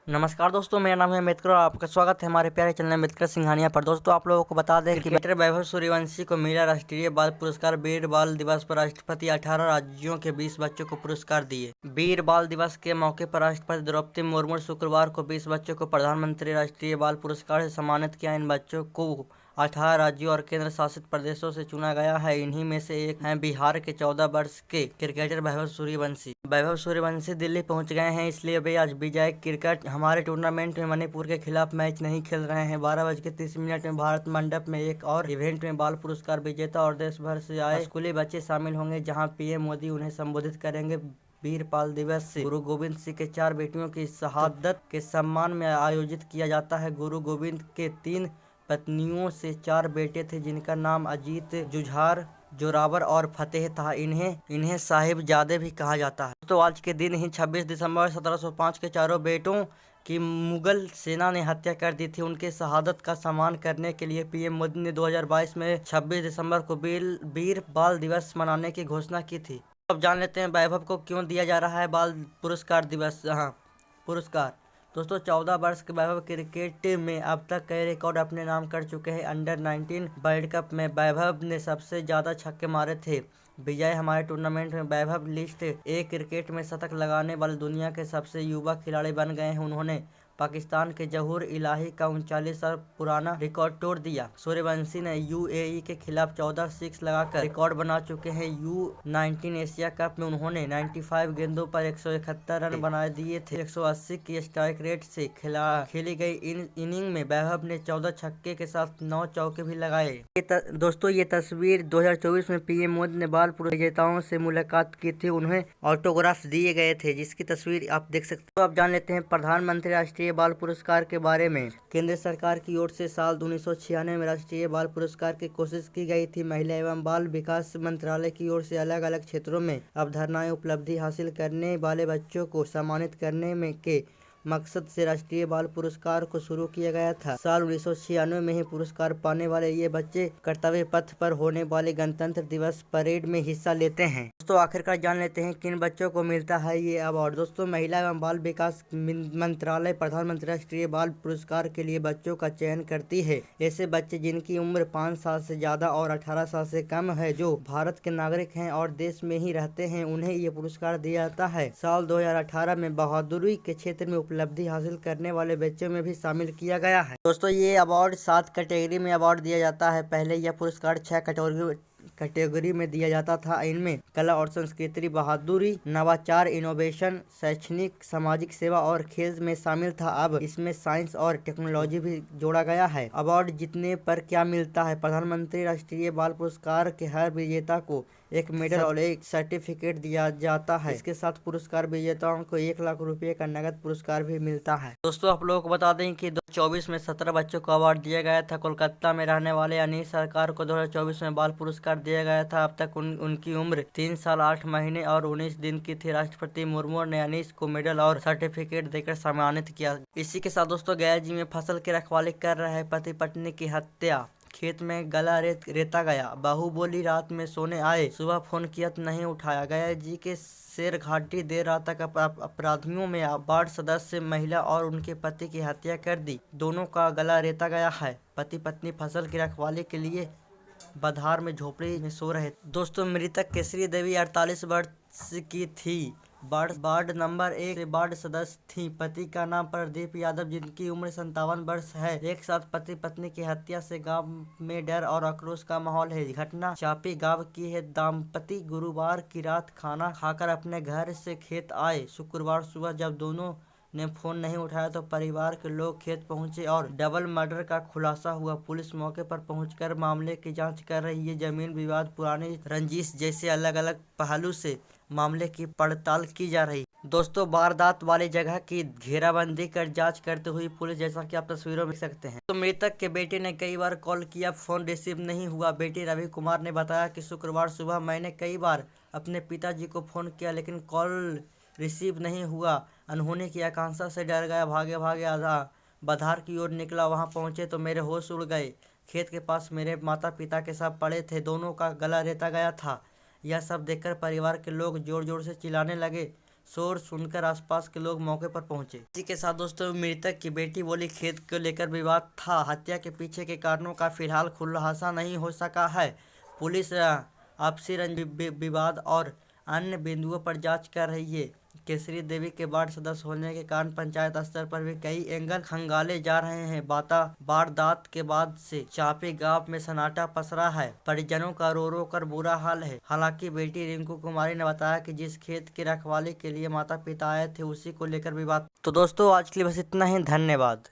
नमस्कार दोस्तों, मेरा नाम है अम्बेडकर और आपका स्वागत है हमारे प्यारे चैनल अम्बेडकर सिंघानिया पर। दोस्तों, आप लोगों को बता दें कि क्रिकेटर वैभव सूर्यवंशी को मिला राष्ट्रीय बाल पुरस्कार। वीर बाल दिवस पर राष्ट्रपति 18 राज्यों के 20 बच्चों को पुरस्कार दिए। वीर बाल दिवस के मौके पर राष्ट्रपति द्रौपदी मुर्मू शुक्रवार को 20 बच्चों को प्रधानमंत्री राष्ट्रीय बाल पुरस्कार से सम्मानित किया। इन बच्चों को 18 राज्यों और केंद्र शासित प्रदेशों से चुना गया है। इन्हीं में से एक हैं बिहार के 14 वर्ष के क्रिकेटर वैभव सूर्यवंशी। वैभव सूर्यवंशी दिल्ली पहुंच गए हैं, इसलिए वे आज विजय क्रिकेट हमारे टूर्नामेंट में मणिपुर के खिलाफ मैच नहीं खेल रहे हैं। 12:30 में भारत मंडप में एक और इवेंट में बाल पुरस्कार विजेता और देश भर से आए स्कूली बच्चे शामिल होंगे, जहां पीएम मोदी उन्हें संबोधित करेंगे। वीर बाल दिवस से गुरु गोविंद सिंह के 4 बेटियों की शहादत के सम्मान में आयोजित किया जाता है। गुरु गोविंद के 3 पत्नियों से 4 बेटे थे, जिनका नाम अजीत, जुझार, जोरावर और फतेह था। इन्हें साहिबजादे भी कहा जाता है। तो आज के दिन ही 26 दिसंबर 1705 के चारों बेटों की मुगल सेना ने हत्या कर दी थी। उनके शहादत का सम्मान करने के लिए पीएम मोदी ने 2022 में 26 दिसंबर को वीर बाल दिवस मनाने की घोषणा की थी। अब जान लेते हैं वैभव को क्यों दिया जा रहा है बाल पुरस्कार दिवस पुरस्कार। दोस्तों, 14 वर्ष के वैभव क्रिकेट में अब तक कई रिकॉर्ड अपने नाम कर चुके हैं। अंडर 19 वर्ल्ड कप में वैभव ने सबसे ज़्यादा छक्के मारे थे। विजय हमारे टूर्नामेंट में वैभव लिस्ट ए क्रिकेट में शतक लगाने वाले दुनिया के सबसे युवा खिलाड़ी बन गए हैं। उन्होंने पाकिस्तान के जहूर इलाही का 39 साल पुराना रिकॉर्ड तोड़ दिया। सूर्यवंशी ने यूएई के खिलाफ 14 सिक्स लगाकर रिकॉर्ड बना चुके हैं। U19 एशिया कप में उन्होंने 95 गेंदों पर 171 रन बना दिए थे। 180 की स्ट्राइक रेट से खेली गई इनिंग में वैभव ने 14 छक्के के साथ 9 चौके भी लगाए। दोस्तों, ये तस्वीर 2024 में पीएम मोदी ने बाल विजेताओं से मुलाकात की थी, उन्हें ऑटोग्राफ दिए गए थे, जिसकी तस्वीर आप देख सकते हो। अब जान लेते हैं प्रधानमंत्री राष्ट्रीय बाल पुरस्कार के बारे में। केंद्र सरकार की ओर से साल 1996 में राष्ट्रीय बाल पुरस्कार की कोशिश की गई थी। महिला एवं बाल विकास मंत्रालय की ओर से अलग अलग क्षेत्रों में अवधारणाएं उपलब्धि हासिल करने वाले बच्चों को सम्मानित करने में के मकसद से राष्ट्रीय बाल पुरस्कार को शुरू किया गया था। साल 1996 में ही पुरस्कार पाने वाले ये बच्चे कर्तव्य पथ पर होने वाले गणतंत्र दिवस परेड में हिस्सा लेते हैं। दोस्तों, आखिरकार जान लेते हैं किन बच्चों को मिलता है ये अवार्ड। दोस्तों, महिला एवं बाल विकास मंत्रालय प्रधानमंत्री राष्ट्रीय बाल पुरस्कार के लिए बच्चों का चयन करती है। ऐसे बच्चे जिनकी उम्र 5 साल से ज्यादा और 18 साल से कम है, जो भारत के नागरिक हैं और देश में ही रहते हैं, उन्हें ये पुरस्कार दिया जाता है। साल 2018 में बहादुरी के क्षेत्र में उपलब्धि हासिल करने वाले बच्चों में भी शामिल किया गया है। दोस्तों, ये अवार्ड 7 कैटेगरी में अवार्ड दिया जाता है। पहले यह पुरस्कार 6 कैटेगरी में दिया जाता था। इनमें कला और संस्कृति, बहादुरी, नवाचार, इनोवेशन, शैक्षणिक, सामाजिक सेवा और खेल में शामिल था। अब इसमें साइंस और टेक्नोलॉजी भी जोड़ा गया है। अवार्ड जीतने पर क्या मिलता है? प्रधानमंत्री राष्ट्रीय बाल पुरस्कार के हर विजेता को एक मेडल और एक सर्टिफिकेट दिया जाता है। इसके साथ पुरस्कार विजेताओं को 1 लाख रुपए का नगद पुरस्कार भी मिलता है। दोस्तों, आप लोगों को बता दें कि 2024 में 17 बच्चों को अवार्ड दिया गया था। कोलकाता में रहने वाले अनीस सरकार को 2024 में बाल पुरस्कार दिया गया था। अब तक उनकी उम्र 3 साल 8 महीने और 19 दिन की थी। राष्ट्रपति मुर्मू ने अनीस को मेडल और सर्टिफिकेट देकर सम्मानित किया। इसी के साथ दोस्तों, गया जी में फसल की रखवाली कर रहे पति पत्नी की हत्या, खेत में गला रेता गया। बहू बोली रात में सोने आए, सुबह फोन किया तो नहीं उठाया। गया जी के शेर घाटी देर रात तक अपराधियों में वार्ड सदस्य महिला और उनके पति की हत्या कर दी। दोनों का गला रेता गया है। पति पत्नी फसल की रखवाली के लिए बधार में झोपड़ी में सो रहे। दोस्तों, मृतक केसरी देवी 48 वर्ष की थी। वार्ड नंबर 1 से वार्ड सदस्य थी। पति का नाम प्रदीप यादव, जिनकी उम्र 57 वर्ष है। एक साथ पति पत्नी की हत्या से गांव में डर और आक्रोश का माहौल है। घटना चापी गांव की है। दंपति गुरुवार की रात खाना खाकर अपने घर से खेत आए। शुक्रवार सुबह जब दोनों ने फोन नहीं उठाया तो परिवार के लोग खेत पहुंचे और डबल मर्डर का खुलासा हुआ। पुलिस मौके पर पहुंचकर मामले की जांच कर रही है। जमीन विवाद, पुरानी रंजिश जैसे अलग अलग पहलू से मामले की पड़ताल की जा रही। दोस्तों, वारदात वाली जगह की घेराबंदी कर जांच करते हुई पुलिस, जैसा कि आप तस्वीरों में देख सकते हैं। तो मृतक के बेटे ने कई बार कॉल किया, फोन रिसीव नहीं हुआ। बेटे रवि कुमार ने बताया कि शुक्रवार सुबह मैंने कई बार अपने पिताजी को फोन किया, लेकिन कॉल रिसीव नहीं हुआ। अनहोनी की आकांक्षा से डर गया, भागे भागे बधार की ओर निकला। वहां पहुंचे तो मेरे होश उड़ गए। खेत के पास मेरे माता पिता के साथ पड़े थे। दोनों का गला रेता गया था। यह सब देखकर परिवार के लोग जोर जोर से चिल्लाने लगे। शोर सुनकर आसपास के लोग मौके पर पहुंचे। इसी के साथ दोस्तों मृतक की बेटी बोली खेत को लेकर विवाद था। हत्या के पीछे के कारणों का फिलहाल खुलासा नहीं हो सका है। पुलिस आपसी विवाद और अन्य बिंदुओं पर जांच कर रही है। केसरी देवी के वार्ड सदस्य होने के कारण पंचायत स्तर पर भी कई एंगल खंगाले जा रहे हैं। वारदात के बाद से चापी गांव में सन्नाटा पसरा है। परिजनों का रो रो कर बुरा हाल है। हालांकि बेटी रिंकू कुमारी ने बताया कि जिस खेत की रखवाली के लिए माता पिता आए थे उसी को लेकर विवाद। तो दोस्तों आज के लिए बस इतना ही। धन्यवाद।